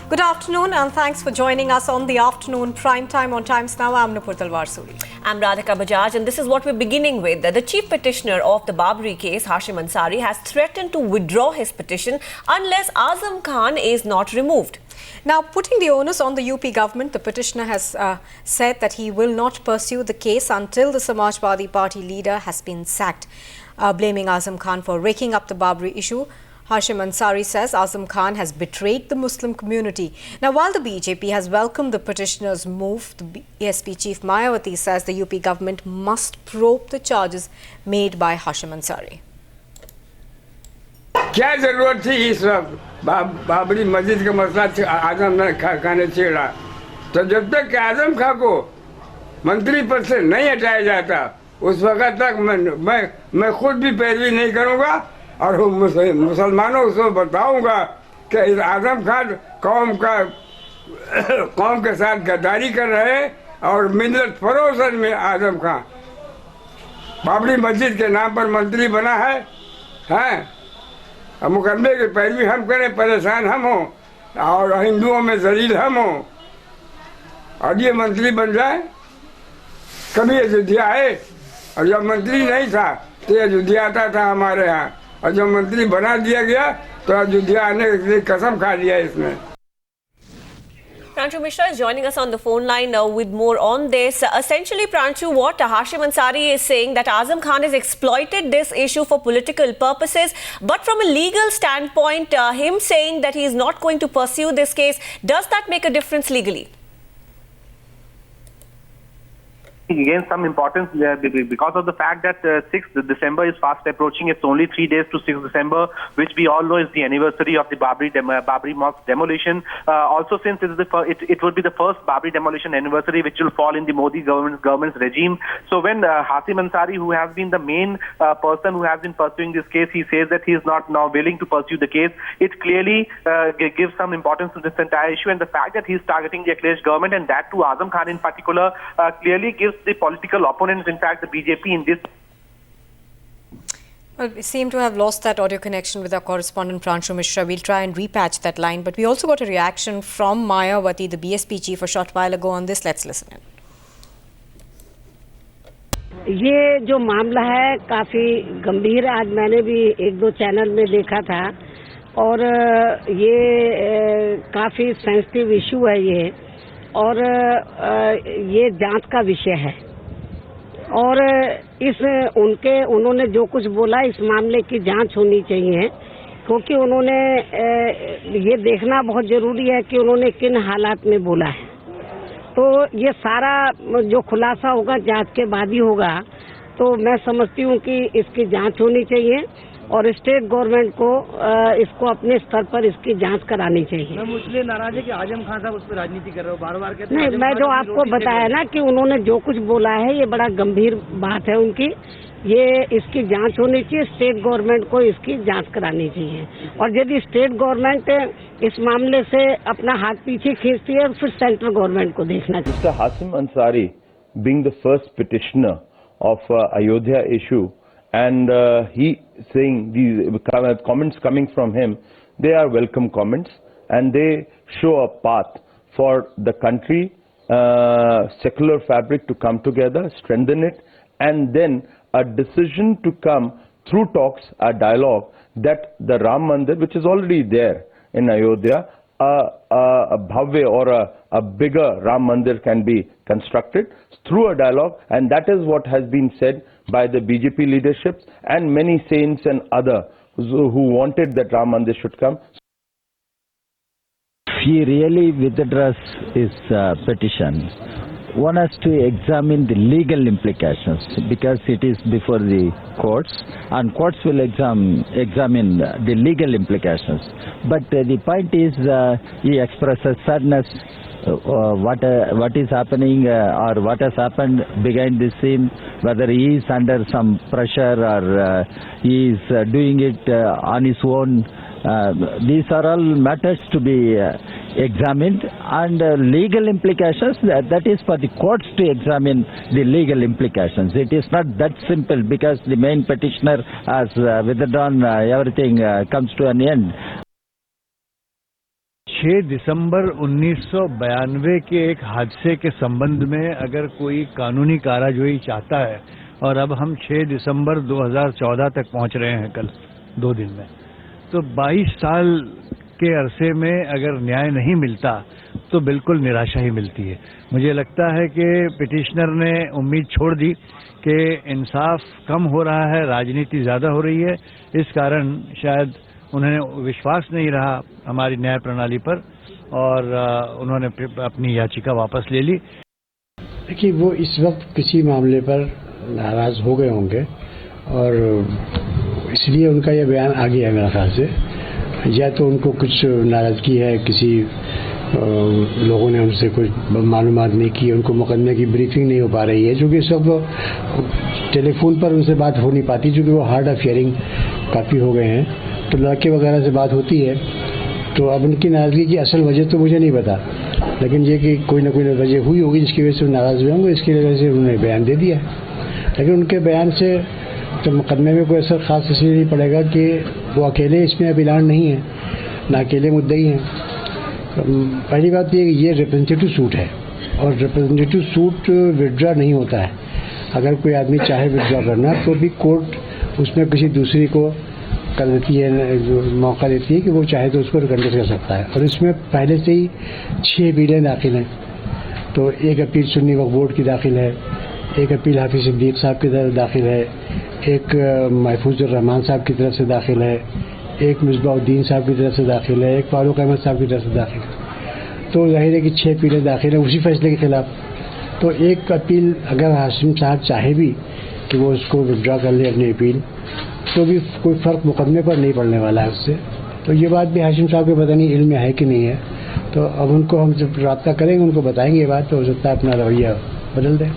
Good afternoon and thanks for joining us on the afternoon prime time on Times Now. I'm Nupur Talwar Suri. I'm Radhika Bajaj and this is what we're beginning with. The chief petitioner of the Babri case, Hashim Ansari, has threatened to withdraw his petition unless Azam Khan is not removed. Now, putting the onus on the UP government, the petitioner has said that he will not pursue the case until the Samajwadi Party leader has been sacked, blaming Azam Khan for raking up the Babri issue. Hashim Ansari says Azam Khan has betrayed the Muslim community. Now, while the BJP has welcomed the petitioner's move, the ASP chief Mayawati says the UP government must probe the charges made by Hashim Ansari. क्या जरूरत थी इस बाबरी मस्जिद का मसला आजम खान ने छेड़ा? तो जब तक आजम खान को मंत्री पद से नहीं हटाया जाता उस वक्त तक मैं खुद भी पैरवी नहीं करूंगा और मुसलमानों को बताऊंगा कि इस आजम खान कौम के साथ गद्दारी कर रहे हैं और मिल्लत फरोशन में आजम खान बाबरी मस्जिद के नाम पर मंत्री बना है। अब मुकदमे की पैरवी हम करें, परेशान हम हों और हिंदुओं में जलील हम हों और ये मंत्री बन जाए। कभी अयोध्या आए और जब मंत्री नहीं था तो अयोध्या आता था हमारे यहाँ और जब मंत्री बना दिया गया तो अयोध्या आने की कसम खा लिया इसने। Pranchu Mishra is joining us on the phone line with more on this. Essentially, Pranchu, what Hashim Ansari is saying that Azam Khan has exploited this issue for political purposes, but from a legal standpoint, him saying that he is not going to pursue this case, does that make a difference legally? Gain some importance because of the fact that 6th December is fast approaching. It's only 3 days to 6th December, which we all know is the anniversary of the Babri Mosque demolition. Also, since it would be the first Babri demolition anniversary, which will fall in the Modi government's regime. So when Hashim Ansari, who has been the main person who has been pursuing this case, he says that he is not now willing to pursue the case, it clearly gives some importance to this entire issue. And the fact that he is targeting the Akhilesh government and that to Azam Khan in particular clearly gives the political opponents, in fact the BJP in this. Well, we seem to have lost that audio connection with our correspondent Pranchu Mishra. We'll try and repatch that line. But we also got a reaction from Mayawati, the BSP chief, a short while ago on this. Let's listen in. ये जो मामला है काफ़ी गंभीर है। आज मैंने भी एक दो चैनल में देखा था और ये काफ़ी सेंसिटिव इशू है ये और ये जांच का विषय है और उन्होंने जो कुछ बोला इस मामले की जांच होनी चाहिए क्योंकि उन्होंने ये देखना बहुत ज़रूरी है कि उन्होंने किन हालात में बोला है। तो ये सारा जो खुलासा होगा जांच के बाद ही होगा। तो मैं समझती हूँ कि इसकी जांच होनी चाहिए और स्टेट गवर्नमेंट को इसको अपने स्तर पर इसकी जांच करानी चाहिए। मैम इसलिए नाराज है कि आजम खान साहब उस पर राजनीति कर रहे हो, बार-बार कहते हैं। नहीं, मैं जो आपको बताया ना कि उन्होंने जो कुछ बोला है ये बड़ा गंभीर बात है उनकी, ये इसकी जांच होनी चाहिए। स्टेट गवर्नमेंट को इसकी जांच करानी चाहिए और यदि स्टेट गवर्नमेंट इस मामले से अपना हाथ पीछे खींचती है फिर सेंट्रल गवर्नमेंट को देखना चाहिए। Mr. Hashim Ansari being the first petitioner of Ayodhya issue and he saying these comments coming from him, they are welcome comments and they show a path for the country, secular fabric to come together, strengthen it, and then a decision to come through talks, a dialogue that the Ram Mandir, which is already there in Ayodhya, a bhavya or a bigger Ram Mandir can be constructed through a dialogue, and that is what has been said by the BJP leaderships and many saints and others who wanted that Ram Mandir should come. If he really withdraws his petition, one has to examine the legal implications because it is before the courts and courts will examine the legal implications. But the point is he expresses sadness what is happening or what has happened behind the scene, whether he is under some pressure or he is doing it on his own. These are all matters to be examined and legal implications, that is for the courts to examine the legal implications. It is not that simple because the main petitioner has withdrawn, everything comes to an end. 6 दिसंबर 1992 के एक हादसे के संबंध में अगर कोई कानूनी कार्रवाई चाहता है और अब हम 6 दिसंबर 2014 तक पहुंच रहे हैं कल 2 दिन में, तो 22 साल के अरसे में अगर न्याय नहीं मिलता तो बिल्कुल निराशा ही मिलती है। मुझे लगता है कि पिटिशनर ने उम्मीद छोड़ दी कि इंसाफ कम हो रहा है, राजनीति ज़्यादा हो रही है, इस कारण शायद उन्हें विश्वास नहीं रहा हमारी न्याय प्रणाली पर और उन्होंने अपनी याचिका वापस ले ली। देखिए, वो इस वक्त किसी मामले पर नाराज हो गए होंगे और इसलिए उनका यह बयान आ गया मेरे ख्याल से। या तो उनको कुछ नाराजगी है, किसी लोगों ने उनसे कुछ मालूमात नहीं की, उनको मुकदमे की ब्रीफिंग नहीं हो पा रही है, जो कि सब टेलीफोन पर उनसे बात हो नहीं पाती, क्योंकि वो हार्ड ऑफ हियरिंग काफ़ी हो गए हैं, तो लड़के वगैरह से बात होती है। तो अब उनकी नाराज़गी की असल वजह तो मुझे नहीं पता, लेकिन ये कि कोई ना कोई वजह हुई होगी जिसकी वजह से वो नाराज़ हुए होंगे, इसकी वजह से उन्होंने बयान दे दिया। लेकिन उनके बयान से तो मुकदमे में कोई असर खास इसलिए नहीं पड़ेगा कि वो अकेले इसमें अभिलान नहीं है, ना अकेले मुद्दई हैं। पहली बात ये कि ये रिप्रेजेंटेटिव सूट है और रिप्रेजेंटेटिव सूट विड्रॉ नहीं होता है। अगर कोई आदमी चाहे विड्रॉ करना तो भी कोर्ट उसमें किसी दूसरी को कर देती है, मौका देती है कि वो चाहे तो उसको रिकंडक्ट कर सकता है। और इसमें पहले से ही 6 अपीलें दाखिल हैं। तो एक अपील सुन्नी वक्फ बोर्ड की दाखिल है, एक अपील हाफिज सिद्दीक साहब की तरफ दाखिल है, एक महफूजुर रहमान साहब की तरफ से दाखिल है, एक मिसबाउद्दीन साहब की तरफ से दाखिल है, एक फारूक अहमद साहब की तरफ से दाखिल है। तो जाहिर है कि 6 अपीलें दाखिल हैं उसी फैसले के खिलाफ। तो एक अपील अगर हाशिम साहब चाहे भी कि वो उसको विड्रॉ कर ले अपनी अपील, तो भी कोई फ़र्क मुकदमे पर नहीं पड़ने वाला है उससे। तो ये बात भी हाशिम साहब के पता नहीं इल्म में है कि नहीं है। तो अब उनको हम जब रब्ता करेंगे, उनको बताएंगे ये बात, तो हो सकता है अपना रवैया बदल दें।